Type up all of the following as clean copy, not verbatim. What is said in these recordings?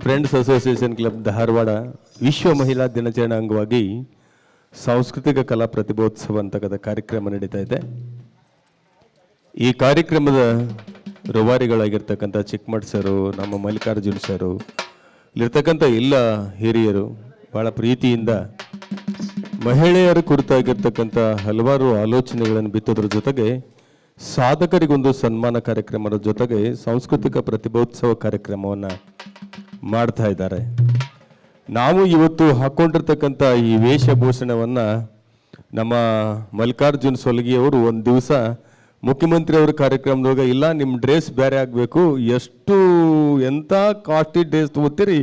Friends association club Dharwad ವಿಶ್ವ ಮಹಿಳಾ ದಿನಾಚರಣೆ ಅಂಗವಾಗಿ ಸಾಂಸ್ಕೃತಿಕ ಕಲಾ ಪ್ರತಿಭೋತ್ಸವ ಅಂತಕ್ಕಂಥ ಕಾರ್ಯಕ್ರಮ ನಡೀತಾ ಇದೆ. ಈ ಕಾರ್ಯಕ್ರಮದ ರೂವಾರಿಗಳಾಗಿರ್ತಕ್ಕಂಥ ಚಿಕ್ಕಮಠ್ ಸರು, ನಮ್ಮ ಮಲ್ಲಿಕಾರ್ಜುನ್ ಸರು, ಇಲ್ಲಿರ್ತಕ್ಕಂಥ ಎಲ್ಲ ಹಿರಿಯರು ಭಾಳ ಪ್ರೀತಿಯಿಂದ ಮಹಿಳೆಯರ ಕುರಿತಾಗಿರ್ತಕ್ಕಂಥ ಹಲವಾರು ಆಲೋಚನೆಗಳನ್ನು ಬಿತ್ತೋದ್ರ ಜೊತೆಗೆ ಸಾಧಕರಿಗೊಂದು ಸನ್ಮಾನ ಕಾರ್ಯಕ್ರಮದ ಜೊತೆಗೆ ಸಾಂಸ್ಕೃತಿಕ ಪ್ರತಿಭೋತ್ಸವ ಕಾರ್ಯಕ್ರಮವನ್ನು ಮಾಡ್ತಾ ಇದ್ದಾರೆ. ನಾವು ಇವತ್ತು ಹಾಕ್ಕೊಂಡಿರ್ತಕ್ಕಂಥ ಈ ವೇಷಭೂಷಣವನ್ನು ನಮ್ಮ ಮಲ್ಲಿಕಾರ್ಜುನ್ ಸೊಲಗಿಯವರು ಒಂದು ದಿವಸ ಮುಖ್ಯಮಂತ್ರಿಯವರ ಕಾರ್ಯಕ್ರಮದೊಳಗೆ ಇಲ್ಲ ನಿಮ್ಮ ಡ್ರೆಸ್ ಬೇರೆ ಆಗಬೇಕು, ಎಷ್ಟು ಎಂಥ ಕಾಸ್ಟ್ಲಿ ಡ್ರೆಸ್ ತೊಗೋತೀರಿ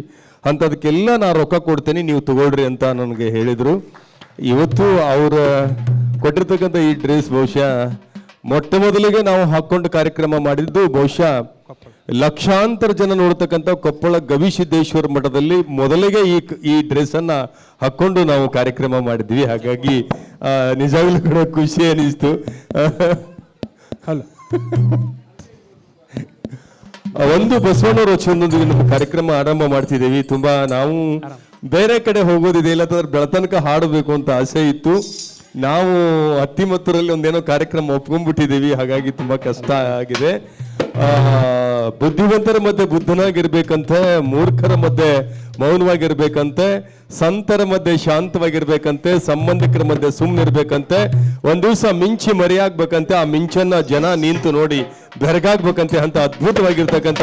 ಅಂಥದಕ್ಕೆಲ್ಲ ನಾನು ರೊಕ್ಕ ಕೊಡ್ತೀನಿ, ನೀವು ತಗೊಳ್ರಿ ಅಂತ ನನಗೆ ಹೇಳಿದರು. ಇವತ್ತು ಅವರ ಕೊಟ್ಟಿರ್ತಕ್ಕಂಥ ಈ ಡ್ರೆಸ್ ಬಹುಶಃ ಮೊಟ್ಟ ಮೊದಲಿಗೆ ನಾವು ಹಾಕ್ಕೊಂಡು ಕಾರ್ಯಕ್ರಮ ಮಾಡಿದ್ದು ಬಹುಶಃ ಲಕ್ಷಾಂತರ ಜನ ನೋಡ್ತಕ್ಕಂಥ ಕೊಪ್ಪಳ ಗವಿಸಿದ್ದೇಶ್ವರ ಮಠದಲ್ಲಿ ಮೊದಲಿಗೆ ಈ ಡ್ರೆಸ್ಸನ್ನು ಹಾಕ್ಕೊಂಡು ನಾವು ಕಾರ್ಯಕ್ರಮ ಮಾಡಿದ್ವಿ. ಹಾಗಾಗಿ ನಿಜವಾಗ್ಲೂ ಕೂಡ ಖುಷಿ ಅನಿಸ್ತು. ಹಲೋ ಒಂದು ಬಸವಣ್ಣವ್ರ ವಚನದೊಂದಿಗೆ ನಮ್ಮ ಕಾರ್ಯಕ್ರಮ ಆರಂಭ ಮಾಡ್ತಿದ್ದೀವಿ. ತುಂಬಾ ನಾವು ಬೇರೆ ಕಡೆ ಹೋಗೋದಿದೆ, ಇಲ್ಲ ಬೆಳತನಕ ಹಾಡಬೇಕು ಅಂತ ಆಸೆ ಇತ್ತು. ನಾವು ಹತ್ತಿಮತ್ತೂರಲ್ಲಿ ಒಂದೇನೋ ಕಾರ್ಯಕ್ರಮ ಒಪ್ಕೊಂಡ್ಬಿಟ್ಟಿದ್ದೀವಿ, ಹಾಗಾಗಿ ತುಂಬಾ ಕಷ್ಟ ಆಗಿದೆ. ಬುದ್ಧಿವಂತರ ಮಧ್ಯೆ ಬುದ್ಧನಾಗಿರ್ಬೇಕಂತೆ, ಮೂರ್ಖರ ಮಧ್ಯೆ ಮೌನವಾಗಿರ್ಬೇಕಂತೆ, ಸಂತರ ಮಧ್ಯೆ ಶಾಂತವಾಗಿರ್ಬೇಕಂತೆ, ಸಂಬಂಧಿಕರ ಮಧ್ಯೆ ಸುಮ್ಮನಿರ್ಬೇಕಂತೆ, ಒಂದ್ ದಿವಸ ಮಿಂಚಿ ಮರೆಯಾಗ್ಬೇಕಂತೆ, ಆ ಮಿಂಚನ್ನ ಜನ ನಿಂತು ನೋಡಿ ಬೆರಗಾಗ್ಬೇಕಂತೆ ಅಂತ ಅದ್ಭುತವಾಗಿರ್ತಕ್ಕಂಥ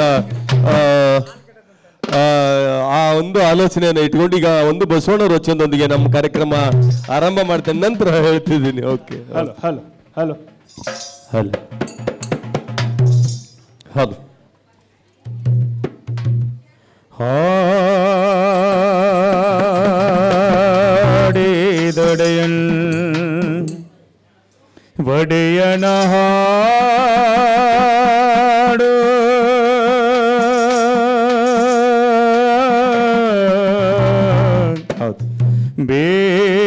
ಆ ಒಂದು ಆಲೋಚನೆಯನ್ನು ಇಟ್ಕೊಂಡು ಈಗ ಒಂದು ಬಸವಣ್ಣವ್ರ ವಚನದೊಂದಿಗೆ ನಮ್ಮ ಕಾರ್ಯಕ್ರಮ ಆರಂಭ ಮಾಡ್ತೇನೆ, ನಂತರ ಹೇಳ್ತಿದ್ದೀನಿ. Okay, hello hello hello hello ಹೌದು. ಹಾಡಿದೊಡೆಯನ್ ಒಡೆಯನ ಹಾಡು ಹೌದು. ಬೇಡಿದೊಡೆಯನ್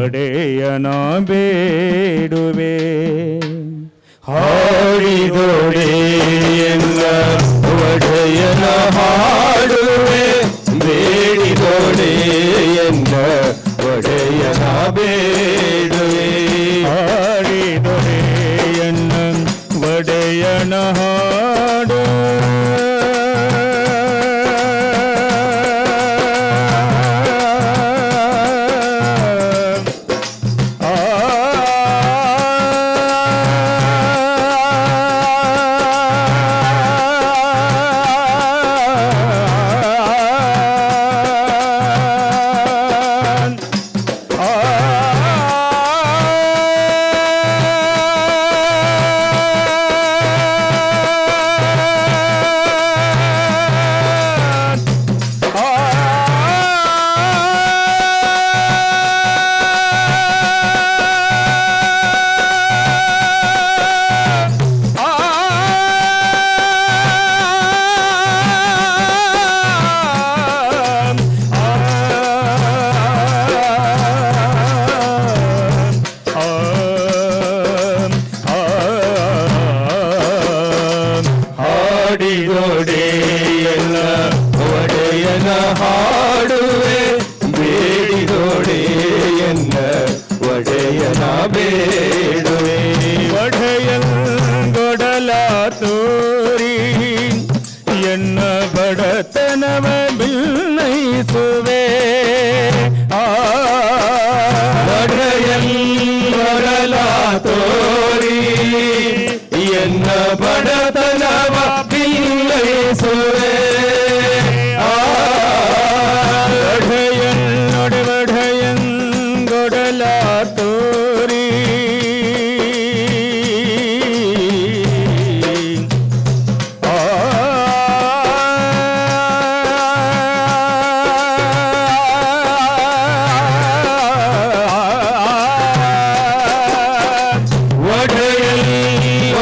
ಒಡೆಯನ ಬೇಡುವೆ, ಹಾಡಿದೊಡೆಯನ್ನ ಒಡೆಯನ ಹಾಡುವೆ, ಬೇಡಿದೊಡೆಯನ್ನ ಒಡೆಯನ ಬೇಡುವೆ, ಹಾಡಿದೊಡೆಯನ್ನ ಒಡೆಯನ ಹಾಡು ಬೇಡುವೆ, ಒಡೆಯನ್ ಗೊಡಲ ತೋರಿ ಎನ್ನ ಬಡತನವ ಬಿನ್ನೈಸುವೆ, ಒಡೆಯನ್ ಗೊಡಲ ತೋರಿ ಎನ್ನ ಬಡತನವ ಬಿನ್ನೈಸುವೆ, ಒಡೆಯನ್ ಒಡೆಯನ್ ಗೊಡಲ ತೋರಿ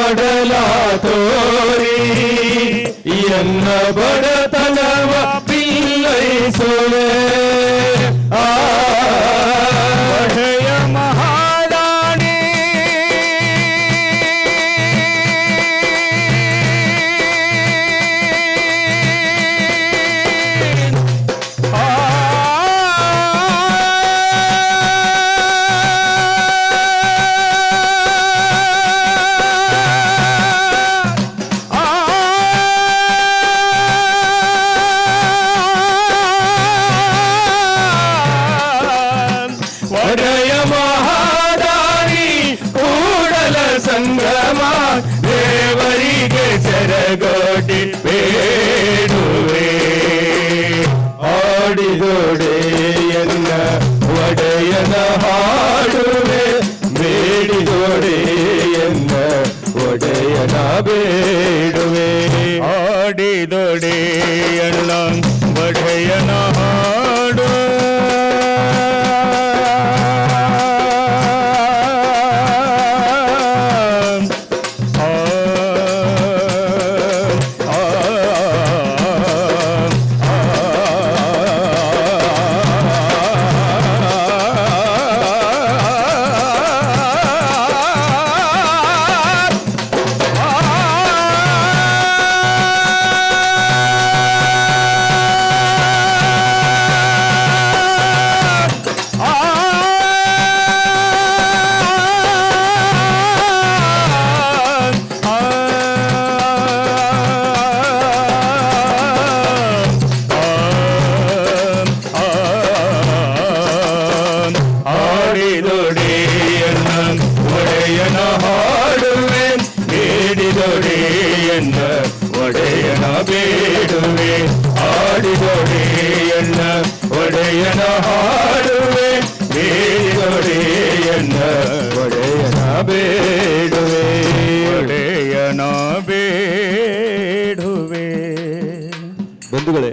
ಒಡೆಯಲ ತೋರಿ ಎನ್ನ ಬಡತನವ ಬಿನ್ನೈಸುವೆ, ಒಡೆಯ ಮಹಾರಾಣಿ ಶರಗೋಟಿ ಬೇಡುವೆ. ಆಡಿದೊಡೆಯನ್ನ ಒಡೆಯನ ಹಾಡುವೆ, ಬೇಡಿದೊಡೆಯನ್ನ ಒಡೆಯನ ಬೇಡುವೆ. ಆಡಿದೊಡೆಯನ್ನ ಒಡೆಯನ ಹಾಡು. ಒಡೆಯನ ಬೇಡುವೆ. ಆಡಿದೊಡೆಯನ್ನ ಒಡೆಯನ ಹಾಡುವೆ, ಬೇಡಿದೊಡೆಯನ್ನ ಒಡೆಯನ ಬೇಡುವೆ. ಒಡೆಯನ ಬೇಡುವೆ. ಬಂಧುಗಳೇ,